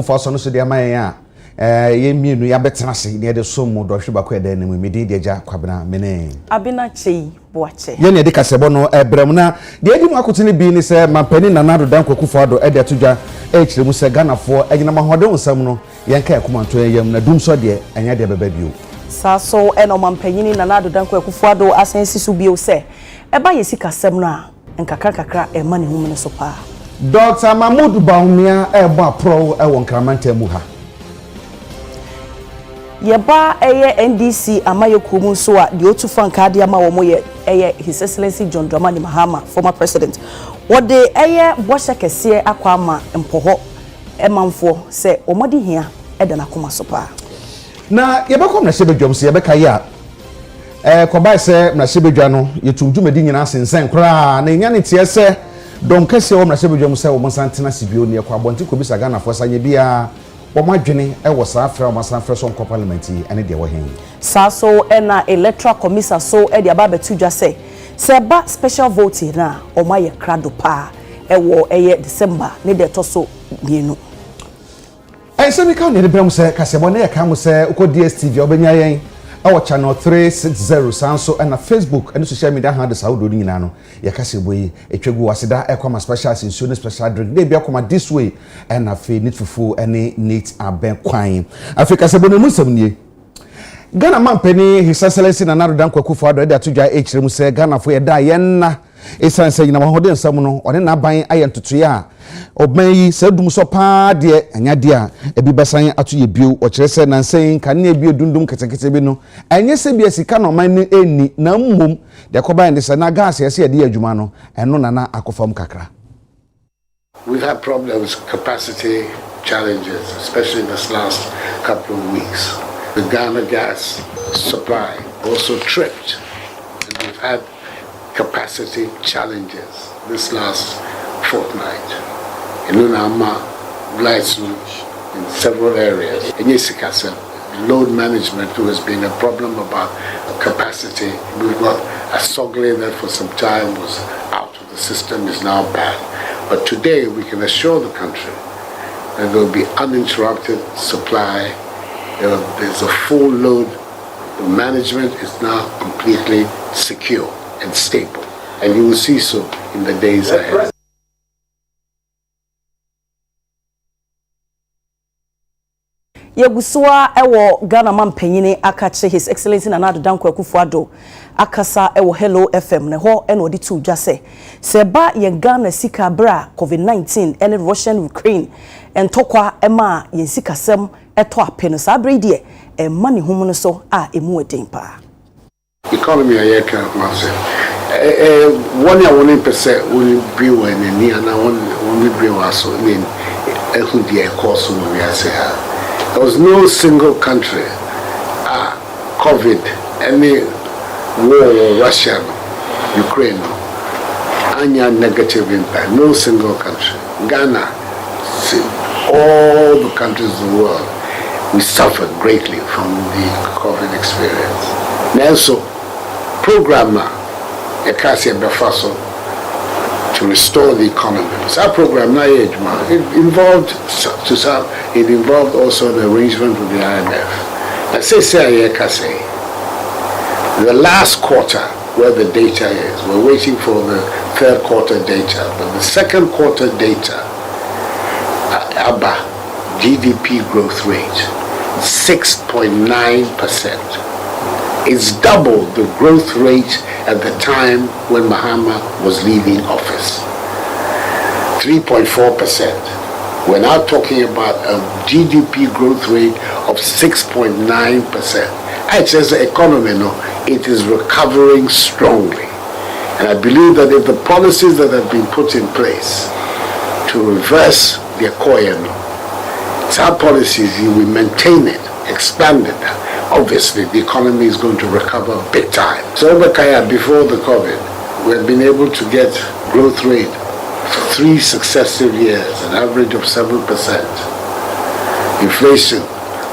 for so no so dia man ye mienu ya betena se ne de so mu do hwe bako eda ne mu medi de ja kwabena mene abina chei boache ye ne de kasebo no ebrem na de edi mu akotene bi ni se mampani nanado dan kwakufo ado e de atodwa e kiremu se ganafo enyina mahode onsam no ye nka yakomanto yam na dum so de enya de beba bio sa so eno mampanyini nanado dan kwakufo ado asensi so bio se eba ye sikasem no a nkakra e mane hu mene so pa Dr. Mahmoud Baumia eba pro e won kramanta mu ha yeba eye NDC amayoku mu so a de otu fanka de ama wo moye eye His Excellency John Dramani Mahama former president wode eye bosha kese akwa ama mpoho emanfo se omodi hia e de nakoma so pa na yebekom na shebedwom se yebeka ya kobai se na shebedwa no yetumdwumadi nyina sensen kra na nya ne tie se dom kese wo na shebedwom se wo monsantena sibio ne kwa bonti kobisa Ghana fo sanye bia wo madwene e wo sa afra wo san fresh on parliament ene de wo hen sa so na electoral commission so e de aba betudwa se ba special vote na o maye krado pa e wo eye December ne de to so bienu se mi ka ne de bram se kasebo na ye ka mo se uko DSTV obenya yen our channel 360 sanso na Facebook and social media handles how do nyina no ye kasebo yi etwegu waseda e kwama special sinso special drink dey bia kwama this way and afi neat fufu any neat aben kwan afi kasebo no musam nie Ghana mampani His Excellency nanado dan kwakufo ado de atodwa e kiremu se Ghana fo ye da ye na esanse nyina mahode nsam no one na ban ayentotoye a oban yi se dum so pa de anya de a ebi besan atoye bio o kire se nansen kan na bio dundum ketekete bi no anye se bia sika no man ni eni na mmom de ko ban de se na gas ye se de adwuma no eno na na akofam kakra. We've had problems, capacity challenges, especially in this last couple of weeks. The Ghana gas supply also tripped, and we've had capacity challenges this last fortnight. In Unama, Blyson, in several areas. In Yesikasa, load management has been a problem about capacity. We've got a Sogli that for some time was out of the system, is now back. But today we can assure the country that there will be uninterrupted supply. There's a full load. The management is now completely secure and stable. And you will see so in the days ahead. Yegusua ewo Ghana mampanyini akache His Excellency nanado dan kwakufo ado akasa ewo Hello FM ne ho eno odi tu dwa se ba ye Ghana sika bra COVID-19 ene Russian Ukraine entokwa ema ye sika sem eto apeno sa brede e mani humuno so a emu eden pa economy ayeka mase one ya 1% will be when ni ana one be waso mean ehu dia course no we say there was no single country COVID any war Russia Ukraine any negative impact, no single country. Ghana, all the countries of the world, we suffered greatly from the COVID experience. Nelson, programmer, Ekasia Befaso, to restore the economy. So our program, it involved also the arrangement with the IMF. I say, the last quarter, where the data is, we're waiting for the third quarter data, but the second quarter data, ABBA, GDP growth rate, 6.9%. It's double the growth rate at the time when Mahama was leaving office. 3.4%. We're now talking about a GDP growth rate of 6.9%. It says the economy, it is recovering strongly. And I believe that if the policies that have been put in place to reverse the economy, it's our policies, you will maintain it, expand it. Obviously, the economy is going to recover big time. So before the COVID, we have been able to get growth rate for 3 successive years, an average of 7%. Inflation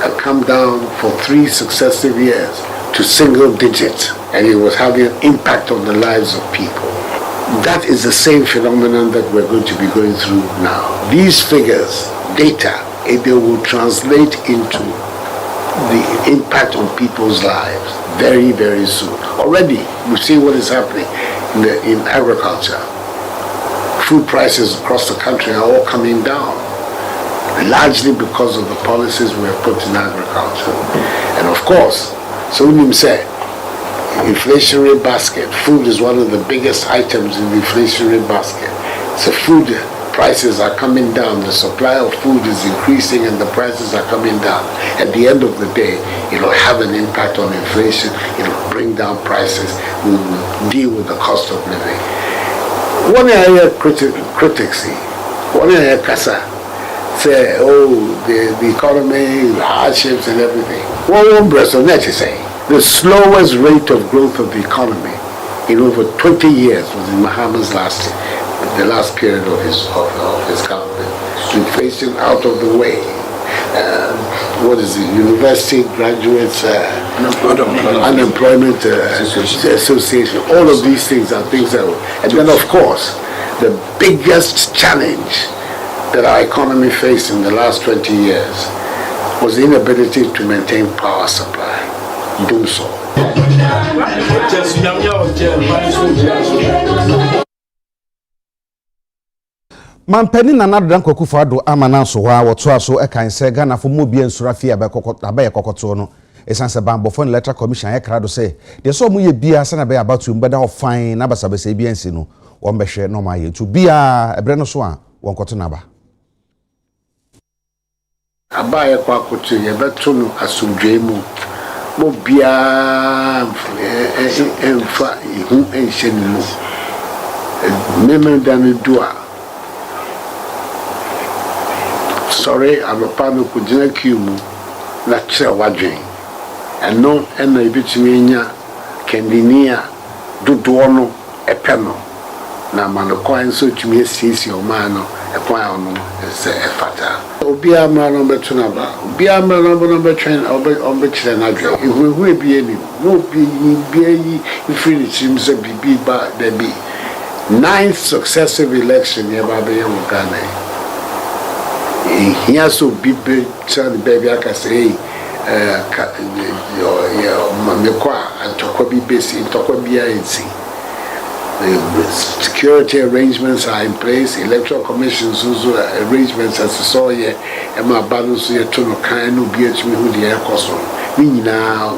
had come down for 3 successive years to single digit, and it was having an impact on the lives of people. That is the same phenomenon that we're going to be going through now. These figures, data, they will translate into the impact on people's lives very, very soon. Already, we see what is happening in agriculture. Food prices across the country are all coming down, largely because of the policies we have put in agriculture. And of course, so we say, inflationary basket. Food is one of the biggest items in the inflationary basket. So food prices are coming down, the supply of food is increasing and the prices are coming down. At the end of the day, it'll have an impact on inflation, it'll bring down prices, we will deal with the cost of living. One area critics, one area kasa, say, oh, the economy, the hardships and everything. One breast on that you say, the slowest rate of growth of the economy in over 20 years was in Mahama's the last period of his government. Inflation out of the way. What is it? University graduates, unemployment association. All of these things are things that. And then, of course, the biggest challenge that our economy faced in the last 20 years was the inability to maintain power supply. Do so. Mampeni na nadan kwakufa ado amana so wa woto aso e kan se Ghana fo mo bia nsura fie abaye kokoto no esanse bambofo electoral commission e krado se de so mo ye bia se na be abatu mbeda of fine na basabese bia nsi no wo mbehwe no ma ye tu bia ebre no so a won koto na ba abaye kwakoto ye beto no asumdwe mu mo bia emfa ihu enhyeni mu memenda no dua. Sorry, I'm a part of Kujina Kumu, not sure what dream. And no, and I bet you Candinia, do duono, a penno. Now, man, the coin so to me, sees your man, a coin is a fata. Obia man number 2 number, Obia man number train, on which then I dream. It will be any, no be infinity seems to be, but there be 9th successive election near Babia Mugane. He also be trying baby I can say and Tokobi base in Tokobia security arrangements are in place, electoral commissions also arrangements as you saw here, and my balance here to no kind of BH me who the air cost me now.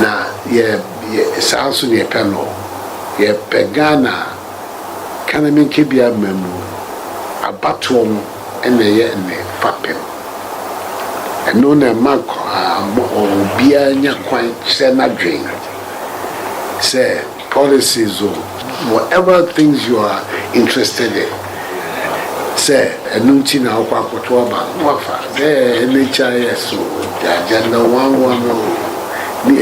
Now, it's also near panel. Pegana can I make it be a memo? Abatom and the fapem. And no mark or beer in your quite sena drink. Say policies or whatever things you are interested in. Say a nuntina aquacotuaba, wafa, there NHIS, agenda 110,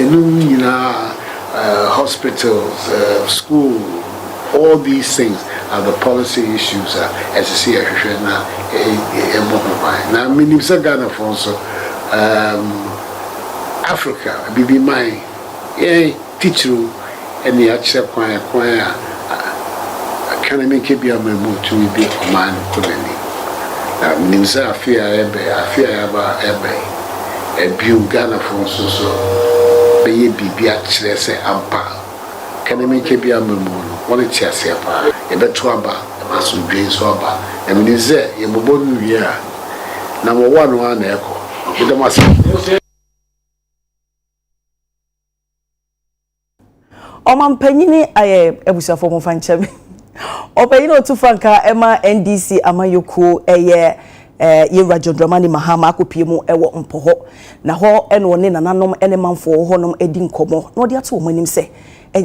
hospitals, school, all these things. The policy issues as you see now now meaning Ghana for also Africa be my teacher and the actual choir can I make it be a memo to be a man colony now meaning I fear about a view Ghana for also be actually say ampa can I make it be a memo one it say about beto aba maso dwen so aba emini ze ye bobonu wie a number 1 na eko bidamase Omampanyini aye ebusafo mo fancham opanyini otu franka ema NDC amayoko eye Yewra Dramani Mahama akopie mu ewo mpoho na ho ene one nananom ene manfo ho nom edi nkomo na odi ato omanim se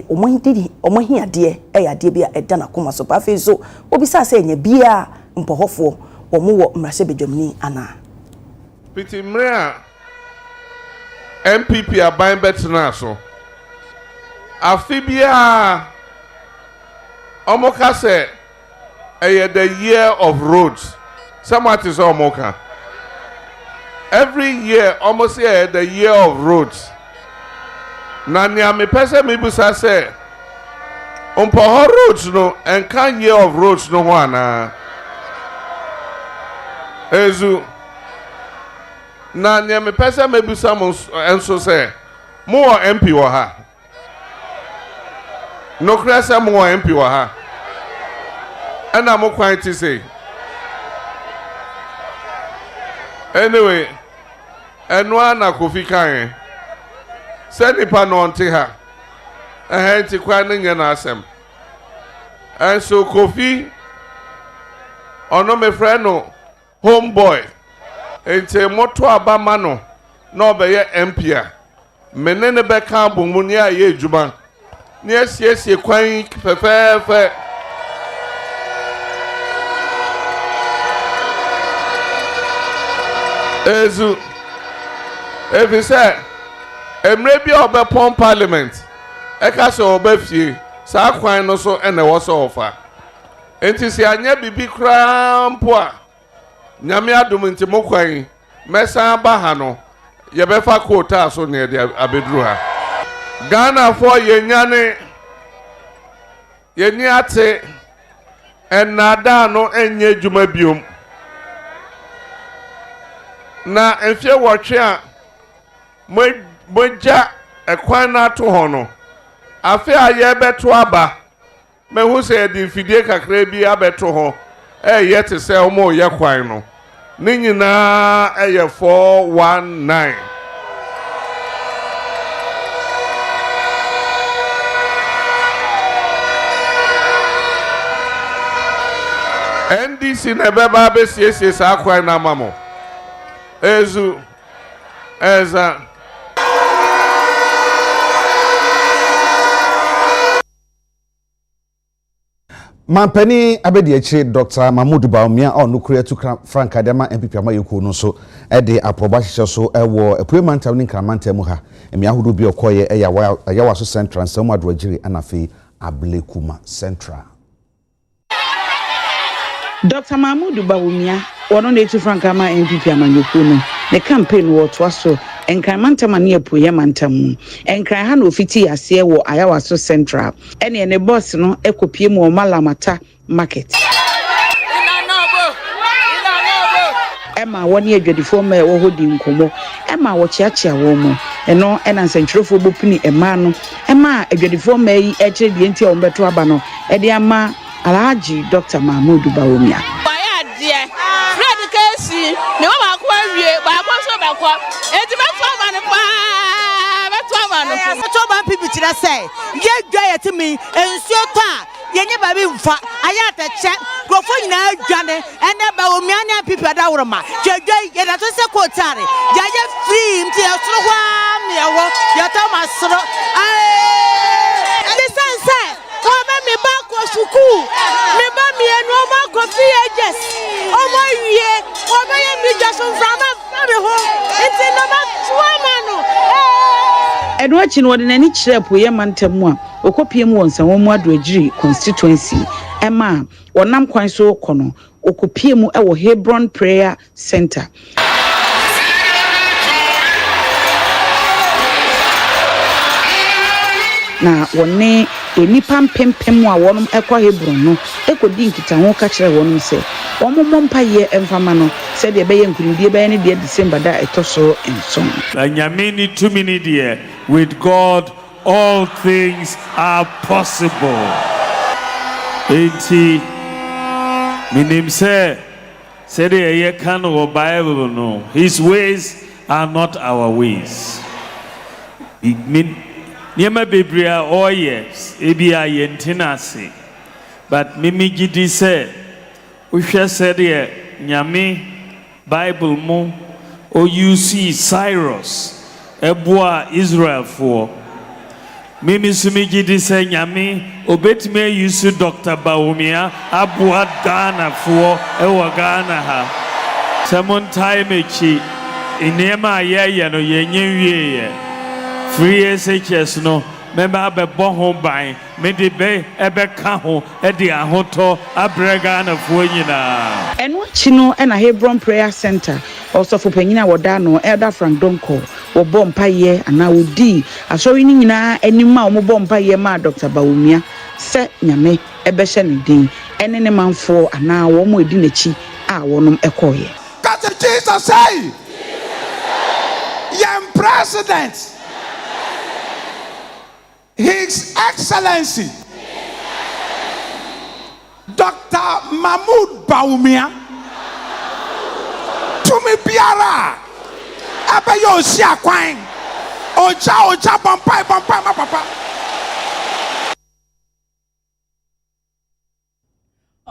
omohi ade ade bia eda na koma so pa fe so obisa se nya bia mpohofo omo wo mrahye bedwamni ana piti mrea MPP aban betna so afibia omoka se the year of roads. Somewhat is Omoka. Every year, almost the year of roads. Nanya me pese me busa say, Umpoho roads no, and can year of roads no one. ezu na nye me pese mebusa mo enso se mo wo MP wo ha no krasa mo wo MP wo ha ana mo kwan ti say anyway enwa na Kofi kan se nipa no nte ha nti kwa nye na asem enso Kofi ono me friend no homeboy ente moto abama no na obeye MP a menene be kan bomu ni aye adwuma ni asiesie kwan fefefe ezu efise emre bi obepon parliament eka se obafie sa kwan no so ene wo so ofa enti se anya bibi krampo a nyame adom nti mokwan mesa ba ha no ye befa quota so ne de abedru ha Ghana for yenyane yeni ate enada no enye djuma biom na enfie wotwe a moja ekwan na to ho no afi aye beto aba mehu se di fidie kakra bi abeto ho yete se omo ye kwan no ni nyina 419 NDC na beba be siesie sa kwan na mamo ezu eza Mampani abedi eche Dr. Mahmoud Bawumia onu kure tu Frank Adama MPP amayeku no so de aproba hye so ewo epuemantam ni nkramantam mu ha emi ahodo bi okoye ayawa so central samu adrogiri anafe ablekuma central. Dr. Mahmoud Bawumia wono ne tu Frank ama MPP amayeku no the campaign wo to so enkramantam na epuye mantam enkran ha no ofiti ase wo ayawa so central ene ne boss no ekopie mu malamata market Emma woni adwadifo ma wo hodi nkomo Emma wo chiachia wo mo eno ena nsentwerefo bopini ema no Emma adwadifo ma yi eche die ntia wo beto aba no e de ama Alhaji Dr. Mahmoud Bawumia ne wa ba kwa wie ba kwa so ba kwa enti ba to ma ne pa ba to ma no to ba pipi kire say ye dwa yete mi ensuo to a ye nye ba bi mfa aya ta che grofo nyina adwane ene ba o mi anya pipi ada woroma che dwa ye da to se ko tare ya ye free mti e soro hwa me wo ye to ma soro the sense o ba mi ba ko suku mi ba mi enu o ma ko fi ages o mo wie o ba ye mi just from me ho it's in number 2 manu Edwa chi no de nani kire poye mantam a okopie mu wonsa won mu adrogiri constituency ema wonam kwan so kono okopie mu ewo Hebron Prayer Center na wonne enipa mpempem a wonum ekwa Hebron no ekodi nkita ho ka kire wonum se omommo mpaye emfama no se de beye nkurindie beye ne de December da etoso enson anyameni 2 minutes here with God all things are possible enti minim se de ye kan o Bible no his ways are not our ways it mean Niema bebria oh yes ebia yentinase but mimi gidi say uhwe said ye nyame Bible mu o you see Cyrus eboa Israel for mimi sumi gidi say nyame obetime use Dr. Bawumia aboa Ghana for ewa Ghana ha samon time echi niema ye no yenye wie free SHS no member be bon ban me de be ebe ka ho e de ahoto abrega na fo nyina eno chi no na Hebron Prayer Center also for panyina woda no Elder Frank Donko wo bompaye ana wodi asori ni nyina anima wo bompaye ma Dr. Bawumia se nyame ebe hye ne din ene ne manfo ana wo mo edi nachi a wonum ekoye Jesus say, Young President, His Excellency, Dr. Mahmoud Bawumia, Tumi Biara, Abayo Siakwang, Oja Bampai ma papa.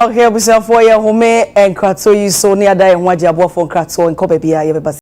Okay, busa for ya home and krato yi so ni ada en waje abo for krato en ko bebia ye beba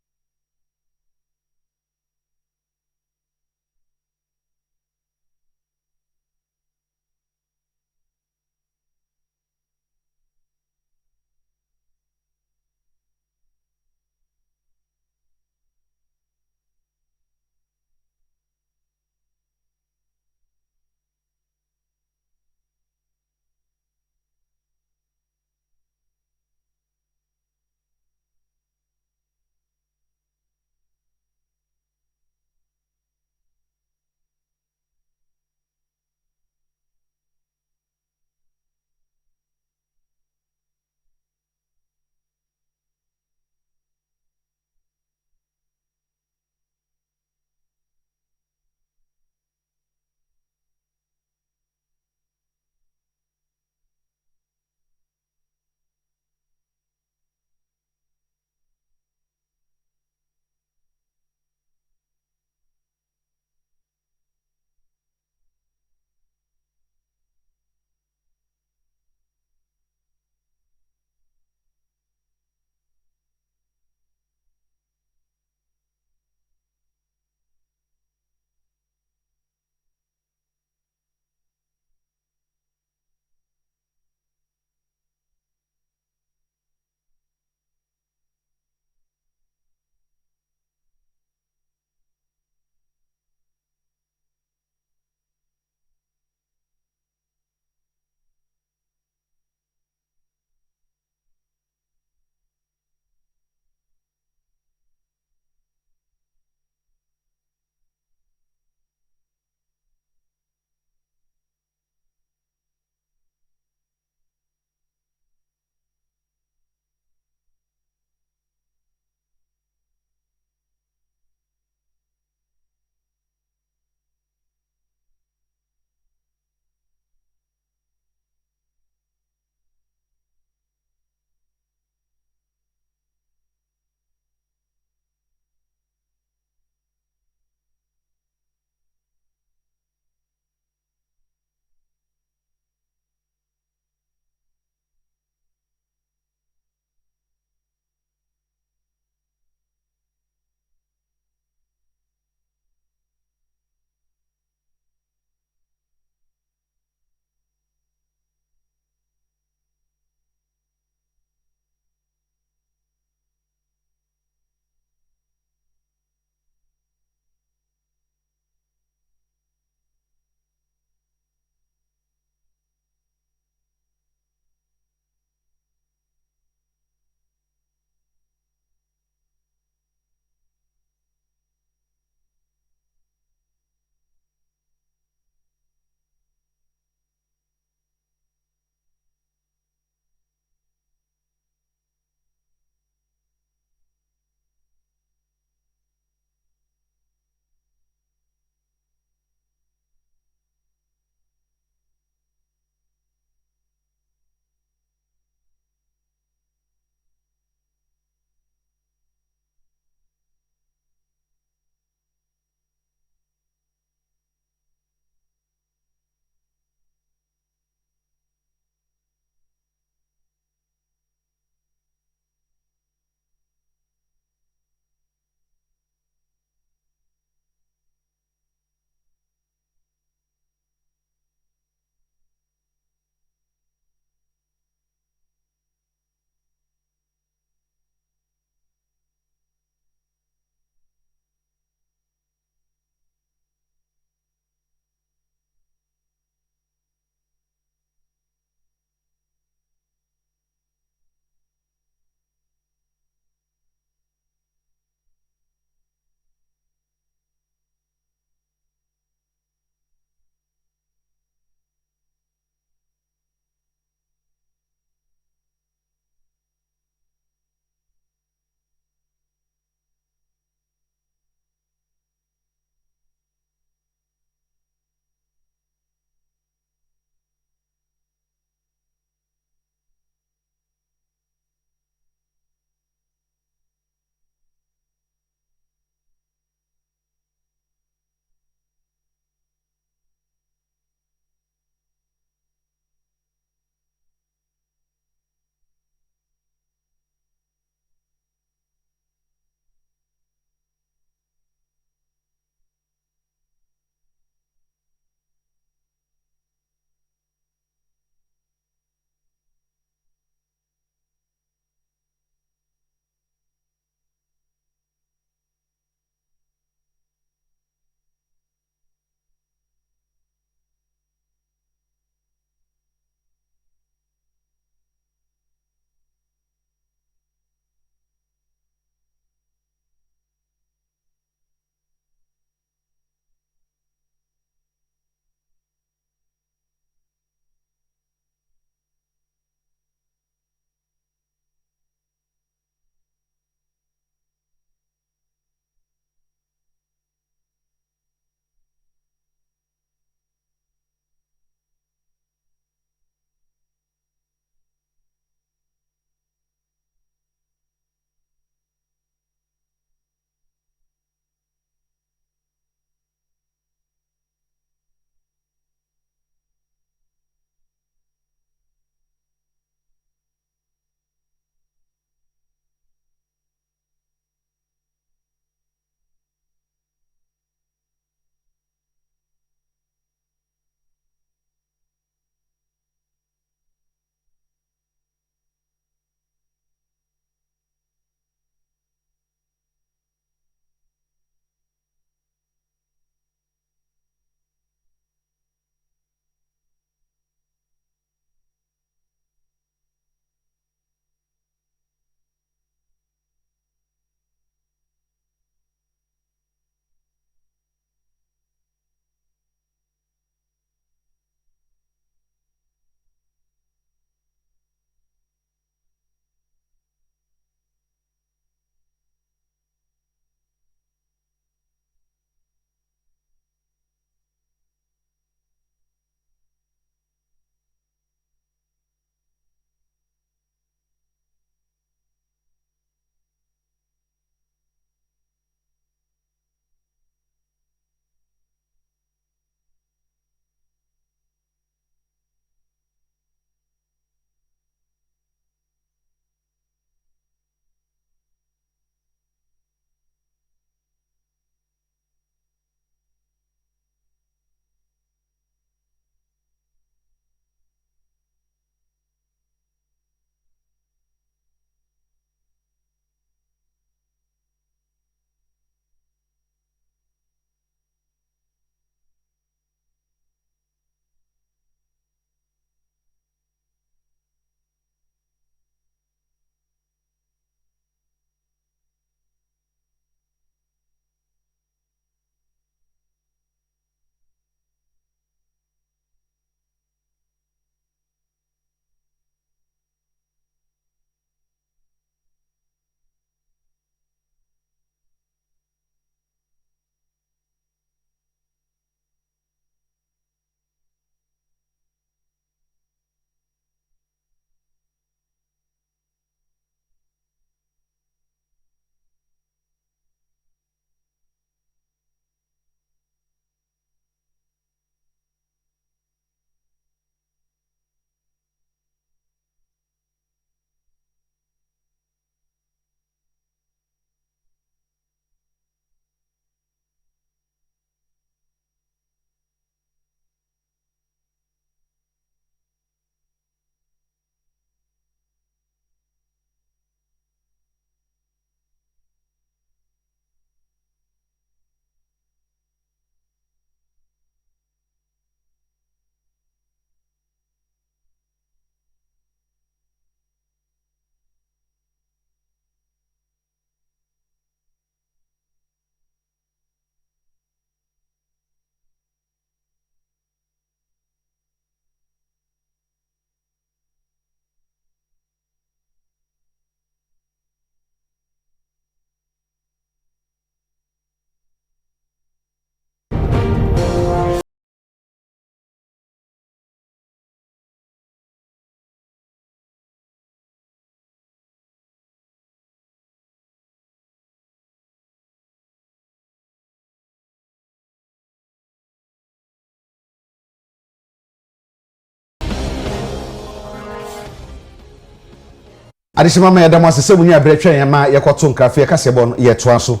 adehima ma yɛda mo asese mu nya bretwa yɛn ma yɛkɔto nkrafe kasebɔ no yɛtoa so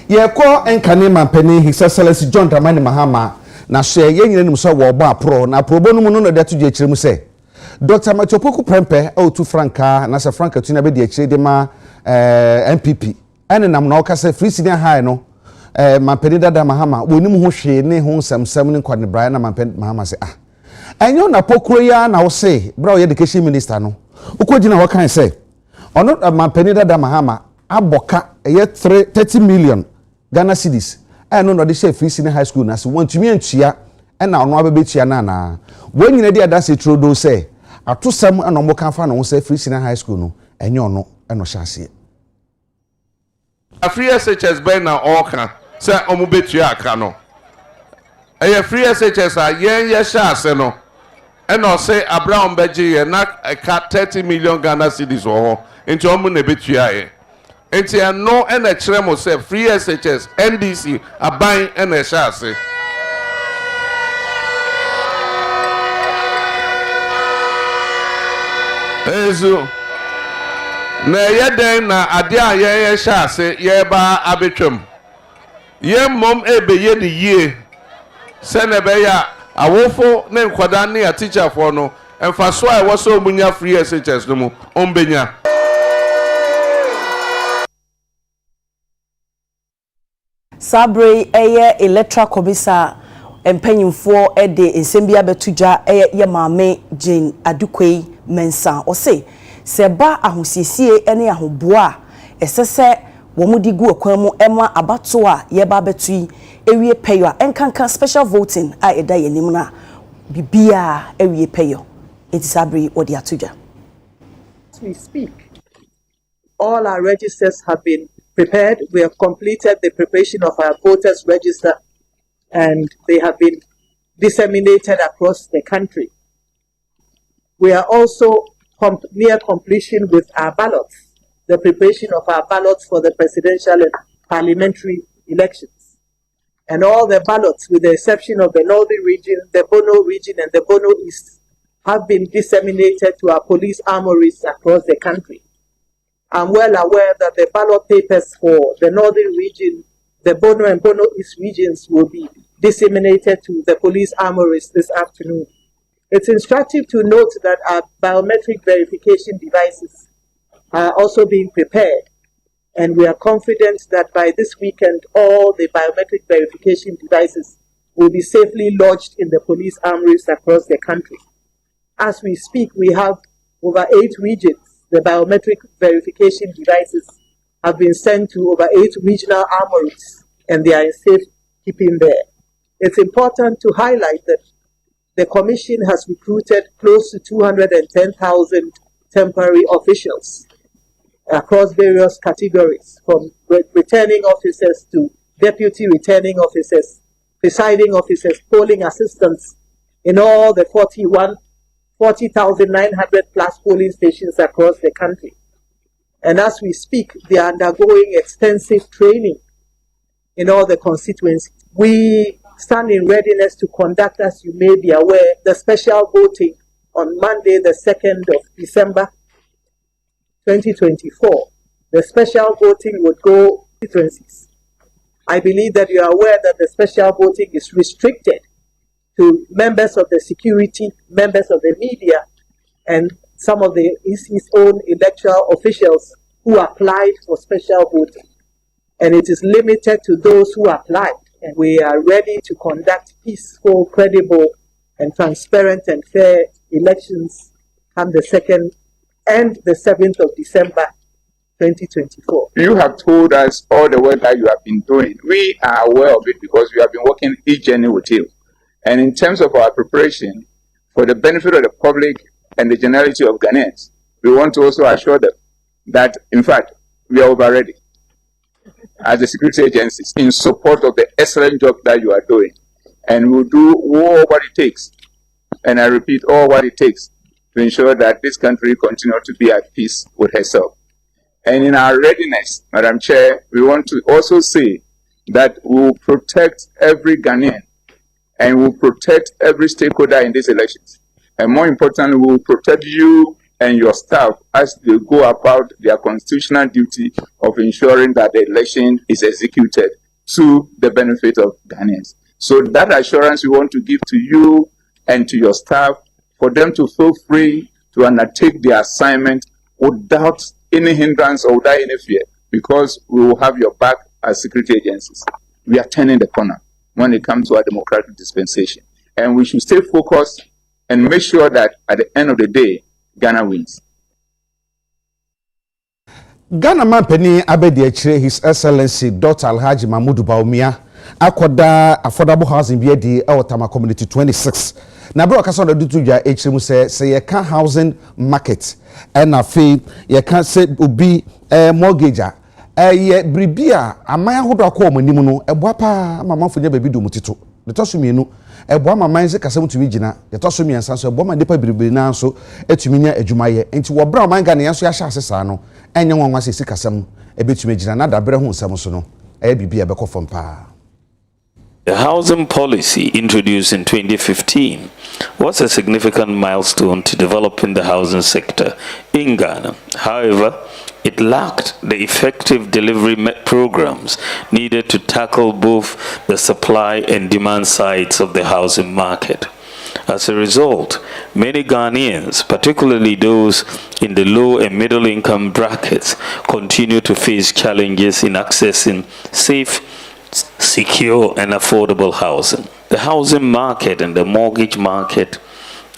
yɛkɔ enkane mampani His Excellency John Dramani Mahama na so yɛn nyina nim so wɔ bɔ apro na probo no mu no de to gye kyerɛ mu sɛ Dr. Machopoku Prempe autu Franka na se Franka tuna be de kyerɛ de ma MPP ene nam na ɔkasa free senior high no mampani dada Mahama woni mu ho hwe ne ho samsam ne kwane bra na mampani Mahama sɛ enyo na pokuro ya na wo se bra o education minister no ukogina ho kan sɛ ono mampani dada Mahama aboka 30 million Ghana cedis eno no de share free senior high school na se wontumi antua ena ono abebetua na na wonyina de ada se trodo sɛ atosam ena mo kan fa no sɛ free senior high school no enyo ono eno hyase free SHS ben na oka sɛ omo betua aka no free SHS a yen ye hyase no ena say Abraham Beji ye na eka 30 million Ghana cedis ho enti omo na betua ye enti no ena kyerɛ mo say free SHS NDC aban ena hyase ezo na yeden na ade a ye hyase ye ba abetwam ye mom ebeye ne yie se na be ya awofo ne nkwada ne ya teacher for no emfa so a wo so munya free SHS no mu ombenya Sabre electoral commissar empanyimfo de nsembia betuja ye maame Jane Adukwei Mensa o se ba ahosiesie ene ahoboa esese wo mudi gu akwan mu ema abato a ye ba betui ewie peyo a enkanka special voting a eda yenim na bibia ewie peyo enti Sabre odi atuja. As we speak, all our registers have been prepared. We have completed the preparation of our voters register and they have been disseminated across the country. We are also near completion with our ballots, the preparation of our ballots for the presidential and parliamentary elections. And all the ballots, with the exception of the Northern region, the Bono region, and the Bono East, have been disseminated to our police armories across the country. I'm well aware that the ballot papers for the Northern region, the Bono and Bono East regions will be disseminated to the police armories this afternoon. It's instructive to note that our biometric verification devices are also being prepared, and we are confident that by this weekend, all the biometric verification devices will be safely lodged in the police armories across the country. As we speak, we have over 8 regions. The biometric verification devices have been sent to over 8 regional armories, and they are in safe keeping there. It's important to highlight that the Commission has recruited close to 210,000 temporary officials across various categories, from returning officers to deputy returning officers, presiding officers, polling assistants in all the 40,900 plus polling stations across the country. And as we speak, they are undergoing extensive training in all the constituencies. We stand in readiness to conduct, as you may be aware, the special voting on Monday, the 2nd of December, 2024. The special voting would go to constituencies. I believe that you are aware that the special voting is restricted to members of the security, members of the media, and some of the EC's own electoral officials who applied for special voting. And it is limited to those who applied. And we are ready to conduct peaceful, credible, and transparent and fair elections on the 2nd and the 7th of December, 2024. You have told us all the work that you have been doing. We are aware of it because we have been working each journey with you. And in terms of our preparation, for the benefit of the public and the generality of Ghanaians, we want to also assure them that, in fact, we are over ready as the security agencies in support of the excellent job that you are doing. And we'll do all what it takes, and I repeat, all what it takes to ensure that this country continues to be at peace with herself. And in our readiness, Madam Chair, we want to also say that we will protect every Ghanaian and we will protect every stakeholder in these elections. And more importantly, we will protect you and your staff as they go about their constitutional duty of ensuring that the election is executed to the benefit of Ghanaians. So that assurance we want to give to you and to your staff for them to feel free to undertake their assignment without any hindrance or without any fear, because we will have your back as security agencies. We are turning the corner when it comes to our democratic dispensation. And we should stay focused and make sure that at the end of the day, Ghana wins. Ghana Mampeni Abedi His Excellency Dr. Alhaji Mahmoud Bawumia akoda affordable housing biedi Otama Community 26. Na bro kasa do tuja mu se ye ka housing market na fe ye ka se obi mortgager ye bribia aman ahodo akọ omanim no eboa pa mamafo nya baby do mutito de toso mienu eboa maman se kasa mutumi gina de toso miensa so eboa ma depa bribiri na so etumi nya adwumaye enti wo bra man Ghana so ya hya asesa no enye nwanwa se sikasam ebetumi gina na da bre ho nsam so no bibia bekofom pa. The housing policy introduced in 2015 was a significant milestone to developing the housing sector in Ghana. However, it lacked the effective delivery programs needed to tackle both the supply and demand sides of the housing market. As a result, many Ghanaians, particularly those in the low and middle income brackets, continue to face challenges in accessing safe, secure and affordable housing. The housing market and the mortgage market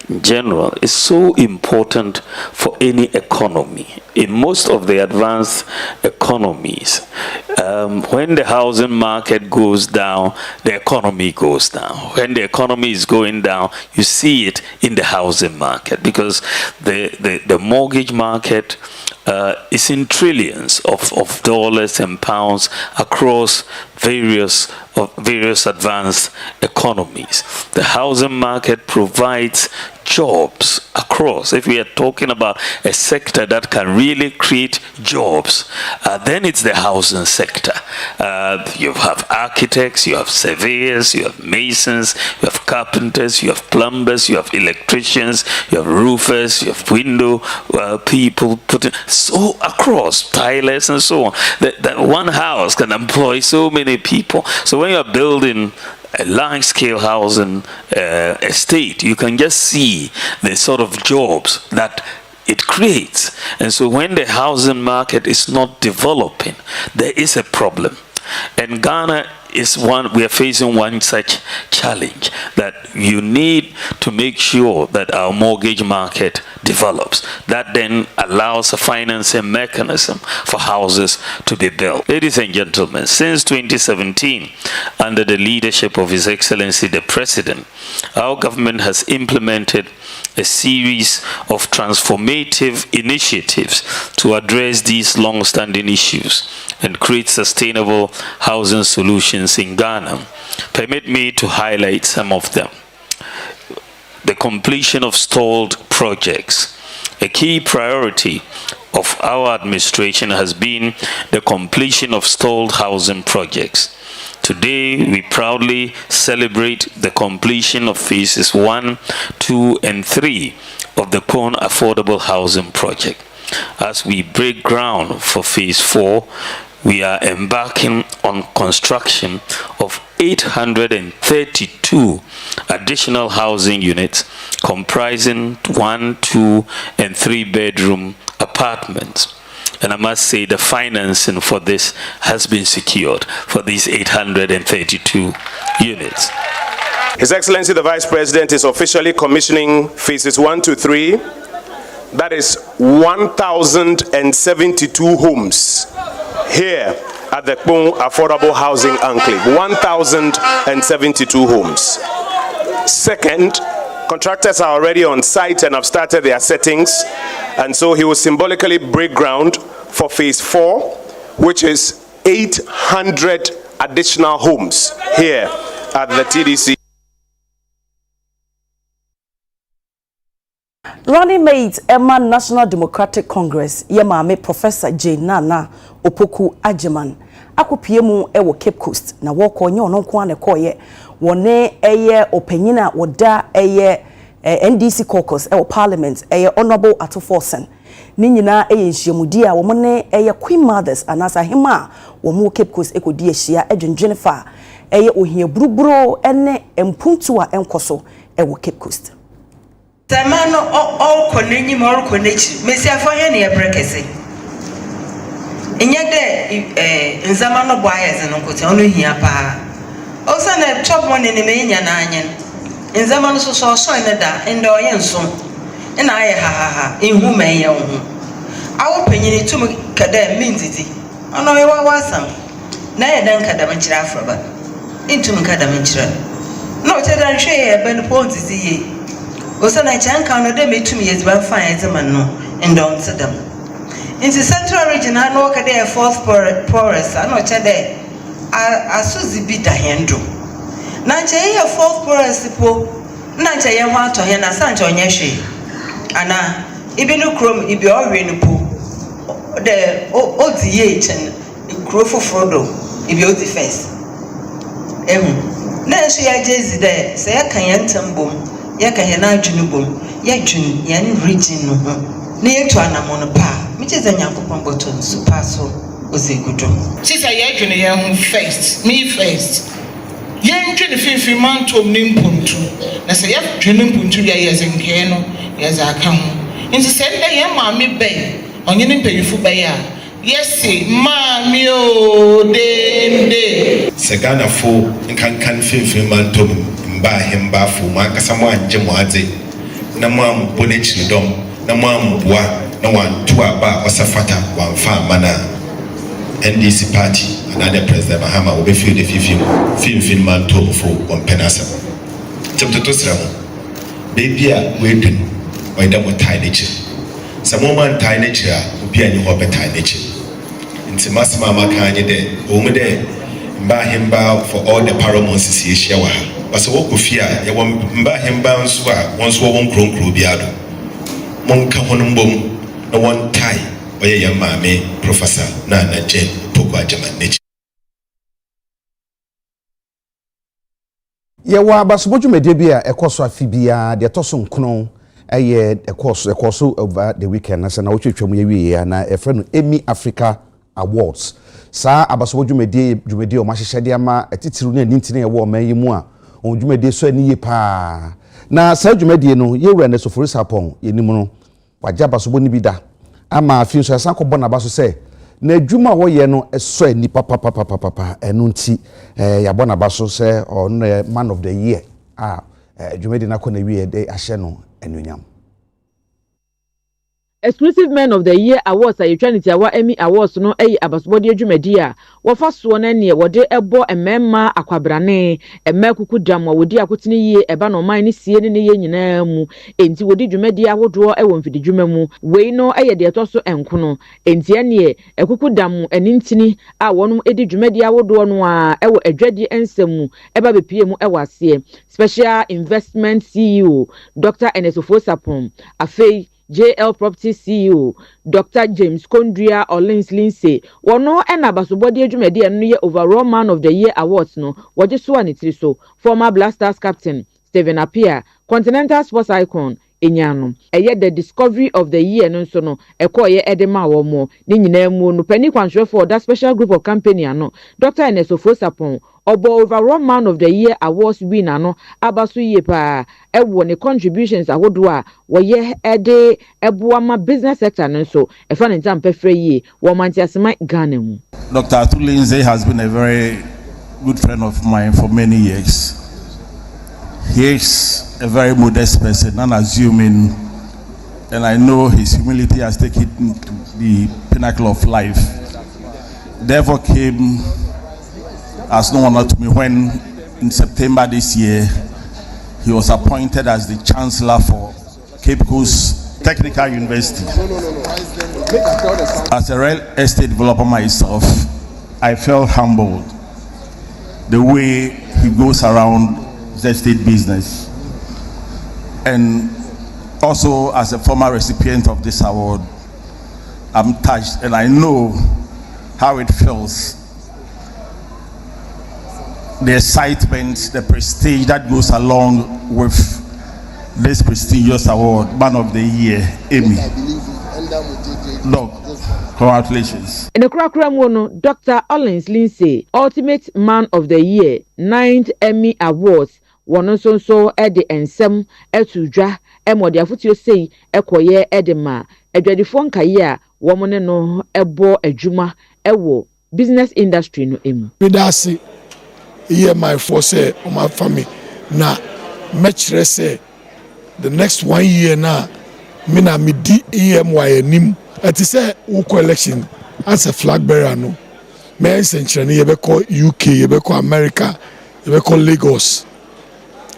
in general is so important for any economy. In most of the advanced economies, when the housing market goes down, the economy goes down. When the economy is going down, you see it in the housing market, because the mortgage market is in trillions of dollars and pounds across various advanced economies. The housing market provides jobs across. If we are talking about a sector that can really create jobs, then it's the housing sector. You have architects, you have surveyors, you have masons, you have carpenters, you have plumbers, you have electricians, you have roofers, you have window people putting so across, tilers and so on. That one house can employ so many people. So when you are building a large-scale housing estate, you can just see the sort of jobs that it creates. And so when the housing market is not developing, there is a problem. And Ghana we are facing one such challenge, that you need to make sure that our mortgage market develops. That then allows a financing mechanism for houses to be built. Ladies and gentlemen, since 2017, under the leadership of His Excellency the President, our government has implemented a series of transformative initiatives to address these long-standing issues and create sustainable housing solutions in Ghana. Permit me to highlight some of them. The completion of stalled projects. A key priority of our administration has been the completion of stalled housing projects. Today, we proudly celebrate the completion of phases 1, 2, and 3 of the Pone Affordable Housing Project. As we break ground for phase 4, we are embarking on construction of 832 additional housing units comprising 1, 2, and 3 bedroom apartments. And I must say the financing for this has been secured for these 832 units. His Excellency the Vice President is officially commissioning phases 1 to 3. That is 1,072 homes here at the Pone Affordable Housing Enclave. 1,072 homes. Second, contractors are already on site and have started their settings, and so he will symbolically break ground for phase 4, which is 800 additional homes here at the TDC. Running mate Emma National Democratic Congress Yemame Professor J. Nana Opoku Ajeman akopie mu ewo Cape Coast na woko nye ono kwa ne koye wone eye opanyina woda eye NDC caucus parliament honorable Atoforsen ne nyina nhyiamudi a wo ne Queen Mothers anasa hema wo Cape Coast ekodi ahia adwendwene fa ohia buruburo ene empuntu a enkoso Cape Coast. Tamano all konenyi mor konechi mesi afanye ne yebrekese enyade nzama no boaye ze no kote ono hia pa osa na chop money ne menya na anyen nzama no so ne da ndo ye nso na aye ha enhu men ye wo awo panyini tum kada minziti ono ye wasam na ye dan kada manchira afroba intum kada manchira no te dan hwe ye ben ponti ye osa na chanka no de metum ye ziban fan ye zaman no ndo ntedam in the central region I know kada fourth porous I know chade asuzi bi da hendo na nche ye fourth porous po na nche ye ho ato he na sanche onye hwe ana ibinu krom ibi owe no po the odi ye chen kro foforo ibi odi first na so ya jezi de se ya kan ya ntambom ya kan ya na adwunu bom ya dwun ya ni region no ho na ye to anamon pa mi cheze nyankopon boton so paso ozegudum sisa ya dwun ya ho first me first ye ntwe ne fifi mantom ne mpuntu na se ya dwun mpuntu ya ye zenke no ya za aka ho nti se nda ye ma me be onye ne mpanyifo be ya yesi ma mi o dende se Ghana fo nkankan fifi mantom mba hemba fo ma kasa mo anje mo adze na mo am bonechi dom na mo am boa na wan to aba osafata wan fa mana NDC party another president Mahama will be feel the film man to for on penasa chapter to sram baby a weapon why da mo tie nature some man tie nature obi ani ho be tie nature nti masima maka anye de o mu de mba hemba for all the paramonsis ye share wa ha basa wo kofia ye wo mba hemba nso a wonso wo nkronkro bi ado monka hono mbom na won tie oye ya maame professor na Jen poko ajaman nature ye wa basoboju medie bia ekoso afibia de toso nkono eye ekoso over the weekend na se na wotwetwam ye wie na efre no Emmy Africa Awards sa abasoboju medie o ma hyehyede ama etitiru na nintine ye wo man yi mu a on dwumedie so ani ye pa na sa dwumedie no ye wura na sofori sapon ye nimu no waja basobo ni bi da ama afi so asan ko bona baso se na adwuma wo ye no eso ani papa enu nti ya bona baso se on man of the year dwumedi na ko na wie de ahye no enunyam. Exclusive Men of the Year Awards are Trinity Awa Emmy Awards no abasobodi adwumadi a wofa so na ne wode ebo emema akwabrane emakuku dam wodi akotene yie eba no man ne sie ne ye nyina mu enti wodi dwumadi awodo ewo mfidi dwuma mu wei no de etoso enkono enti ene ekuku dam enintini a wonum edi dwumadi awodo no a ewo adwadi ensemu eba bepie mu ewo ase Special Investment CEO Dr. Enesofo Sapon afei JL Property CEO Dr. James Kondria Olins Lindsay wono ena basobodi adwumadi eno ye Overall Man of the Year Awards no woje so anitiri so former Blasters captain Steven Appiah Continental Sports icon enyano eye the Discovery of the Year no so no ekoye edema wo mo ni nyina mu no pani kwanhwe for that special group of company ano Dr. Enesofo Sapon Obo Overall Man of the Year Awards winner no abaso ye pa ewo ne contributions ahodo a wo ye ede eboama business sector no so e fa ne ntam pefre ye wo mantiasema Ghana mu. Dr. Atu Lindsay has been a very good friend of mine for many years. He is a very modest person, unassuming, and I know his humility has taken him to the pinnacle of life. Therefore came as no honor to me when in September this year he was appointed as the Chancellor for Cape Coast Technical University. As a real estate developer myself, I felt humbled the way he goes around the estate business. And also as a former recipient of this award, I'm touched and I know how it feels. The excitement, the prestige that goes along with this prestigious award, Man of the Year, Emmy. Doc, congratulations. In the Krakram Dr. Ollins Lindsay, Ultimate Man of the Year, 9th Emmy Awards, one so Eddie and Sam Etudra, Emodi Afutio say, Ekoye Edema, Edredifon Kaya, woman no ebo ejuma, ewo, business industry no emu. Midasi, here my force, or my family, na, much say, the next 1 year na, mina mi di EMY nim. It is a uko election as a flag bearer no. Men century you be call UK, you be call America, you be call Lagos.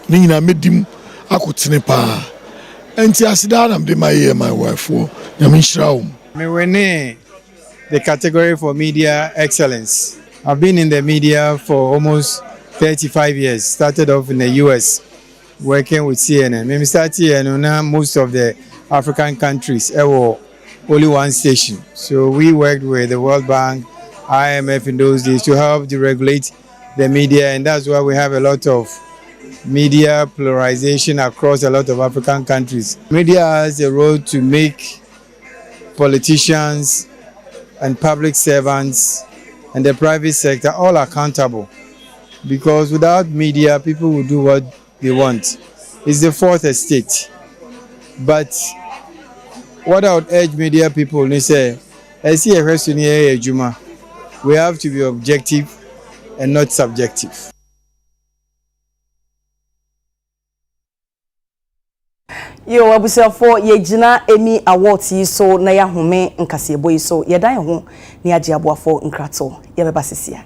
Ni na medim akutine pa. Enti asida na mde my wife wo. Nyame nshira Me wene the category for media excellence. I've been in the media for almost 35 years. Started off in the US working with CNN. Me started here now most of the African countries only one station. So we worked with the World Bank, IMF in those days to help deregulate the media, and that's why we have a lot of media pluralization across a lot of African countries. Media has a role to make politicians and public servants and the private sector all accountable, because without media, people will do what they want. It's the fourth estate. But what I would urge media people to say, I see a question here, Juma. We have to be objective and not subjective. Yo abusafo yegyina Emmy Awards yi so na ya home nkasebo yi so yedan ho na agye aboafo nkrato ye beba sesia.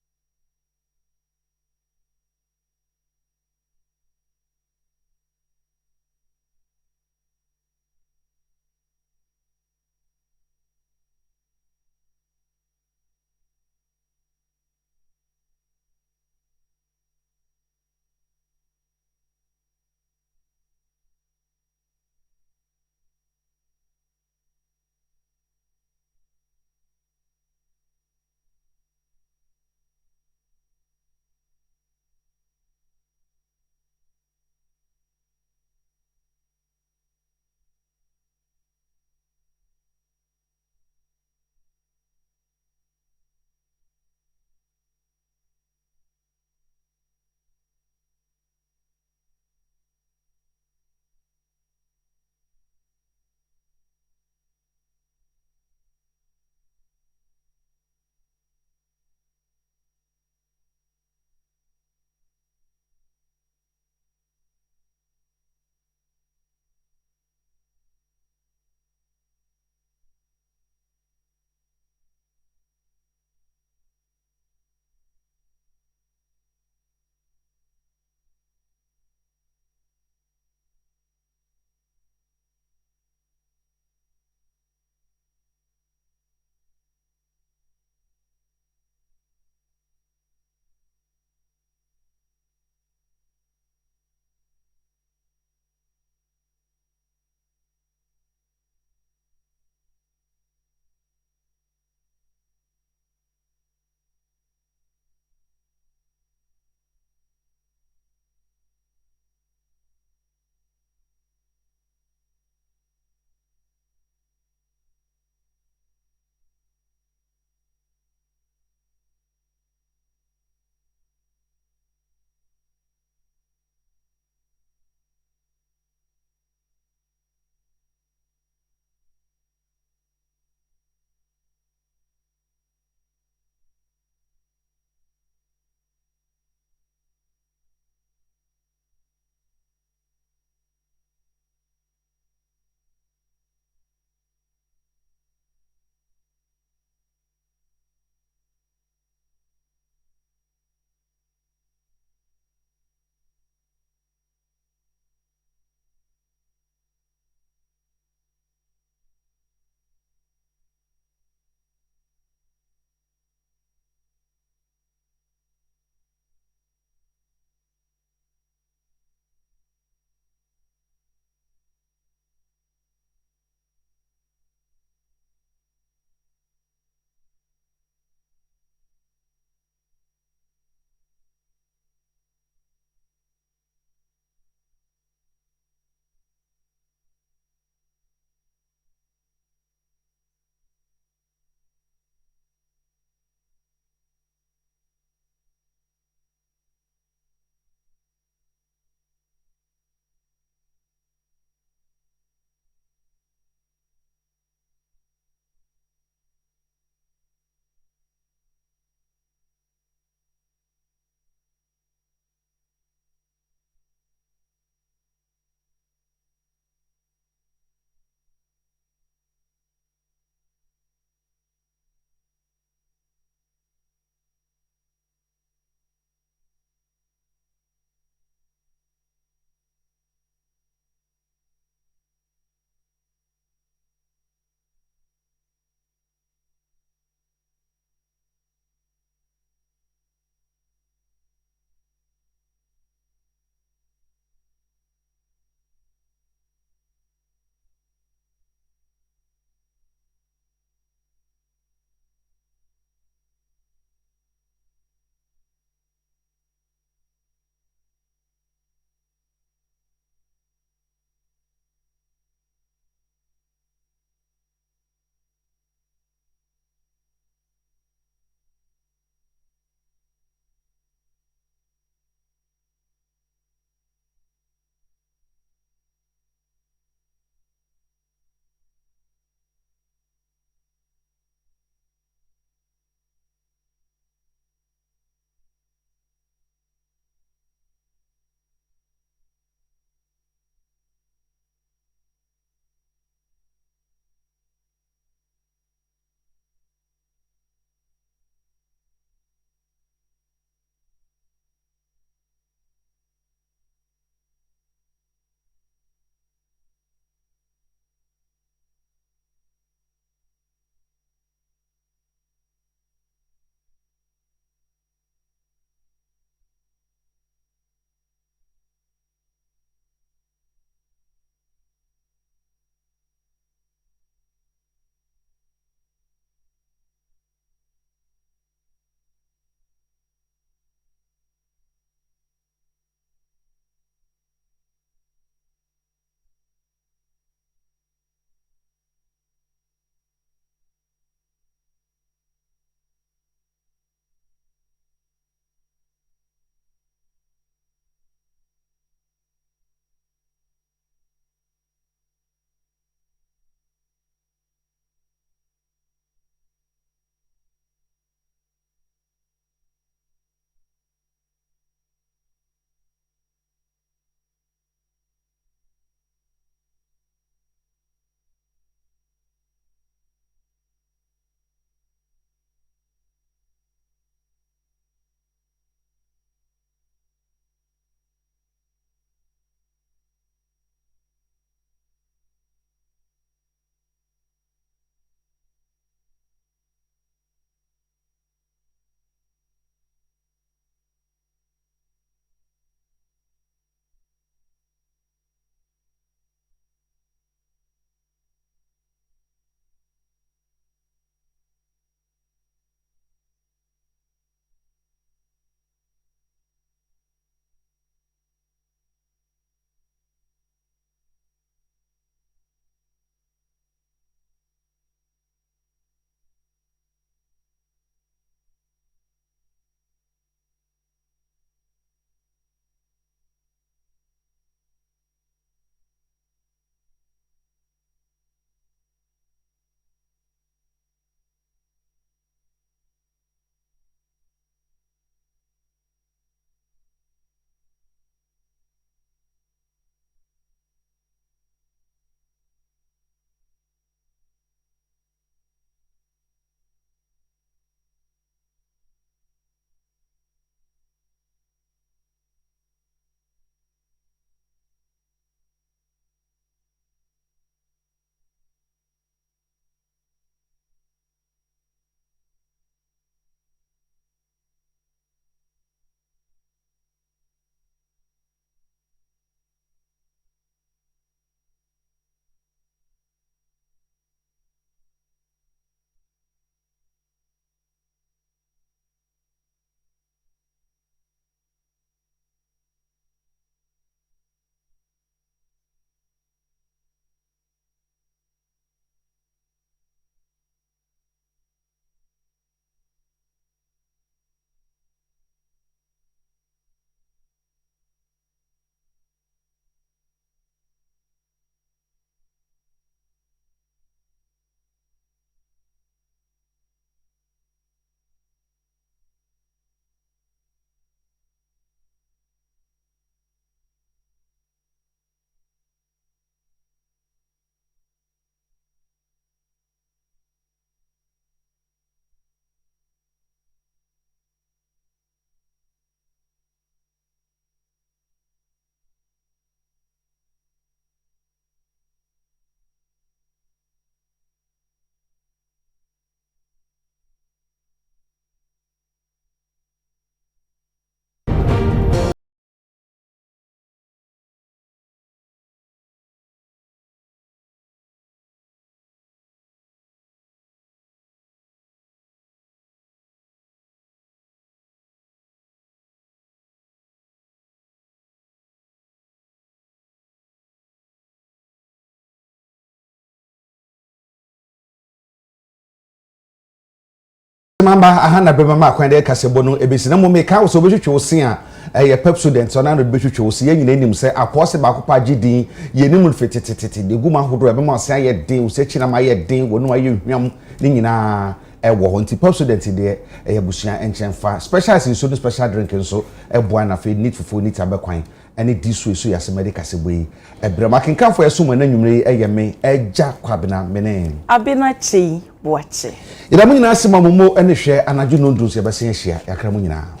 Mamba ahana bema ma kwan de kasebo no ebesi na mo me ka wo so betwetwe osi a ye pep student ona no betwetwe osi ye nyina nim se akose ba kopa gidin ye nim fetitititi de guma hodo e be ma osi aye den osi china ma ye den wonu aye hwam ni nyina wo ho nti pep student de ye busia enchenfa special so no special drink nso boa na fe need fufu need abekwan ene disu eso yase medical seboyi ebrema kenkanfo yeso mo na nwumre eyeme eja kwabena mene abena chei boache ida mo nyina asema momo ene hwe anadwo no ndunso ye bese hia yakra mo nyina